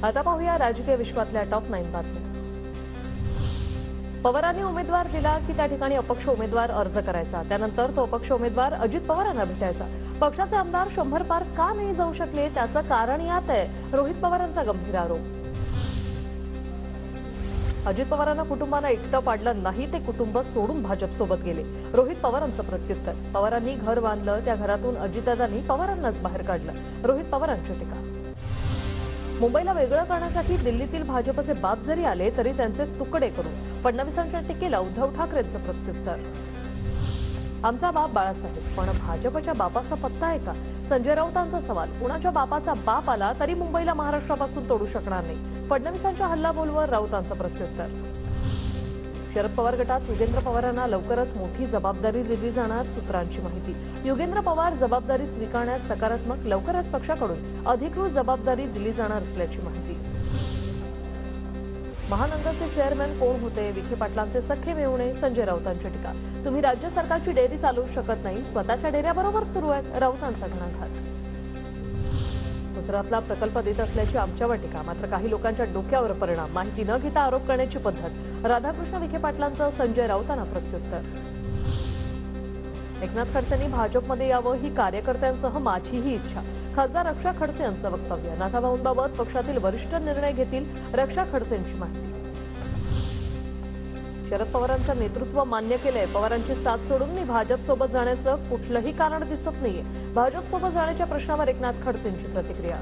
आता पाहूया राजकीय विश्वातल्या टॉप 9 बातम्या। पवारांनी उमेदवार दिला की त्या ठिकाणी अपक्ष उमेदवार अर्ज करायचा, त्यानंतर तो अपक्ष उमेदवार अजित पवारांना भेटायचा। पक्षाचे आमदार 100 पार का नाही जाऊ शकले त्याचं कारण यात आहे, रोहित पवारांचा गंभीर आरोप। अजित पवारांना कुटुंबानं एकटं पाडलं नाही, ते कुटुंब सोडून भाजपसोबत गेले। रोहित पवारांचं प्रत्युत्तर, पवारांनी घर बांधलं, त्या घरातून अजितदादांनी पवारांनाच बाहेर काढलं। रोहित पवारांची टीका। मुंबईला वेगळं करण्यासाठी दिल्लीतील भाजपचे बाप जरी आले तरी त्यांचे तुकडे करू, फडणवीसांच्या टीकेला उद्धव ठाकरेंचं प्रत्युत्तर। आमचा बाप बाळासाहेब, पण भाजपच्या बापाचा पत्ता आहे का? संजय राऊतांचा सवाल, कुणाच्या बापाचा बाप आला तरी मुंबईला महाराष्ट्रापासून तोडू शकणार नाही, फडणवीसांच्या हल्लाबोलवर राऊतांचं प्रत्युत्तर। शरद पवार गटात योगेंद्र पवारांना लवकरच मोठी जबाबदारी दिली जाणार, सूत्रांची माहिती। योगेंद्र पवार जबाबदारी स्वीकारण्यास सकारात्मक, लवकरच पक्षाकडून अधिकृत जबाबदारी दिली जाणार असल्याची माहिती। महानंदाचे चेअरमॅन कोण होते? विखे पाटलांचे सख्खे मेहुणे, संजय राऊतांची टीका। तुम्ही राज्य सरकारची डेअरी चालवू शकत नाही, स्वतःच्या डेऱ्याबरोबर सुरू आहेत, राऊतांचा घणाघात। गुजरातला प्रकल्प देत असल्याची आमच्यावर टीका, मात्र काही लोकांच्या डोक्यावर परिणाम, माहिती न घेता आरोप करण्याची पद्धत। राधाकृष्ण विखे पाटलांचं संजय राऊतांना प्रत्युत्तर। एकनाथ खडसेंनी भाजपमध्ये यावं ही कार्यकर्त्यांसह माझीही इच्छा, खासदार रक्षा खडसे यांचं वक्तव्य। नाथाभाऊंबाबत पक्षातील वरिष्ठ निर्णय घेतील, रक्षा खडसेंची माहिती। शरद पवारांचं नेतृत्व मान्य केलंय, पवारांची साथ सोडून मी भाजपसोबत जाण्याचं कुठलंही कारण दिसत नाहीये, भाजपसोबत जाण्याच्या प्रश्नावर एकनाथ खडसेंची प्रतिक्रिया।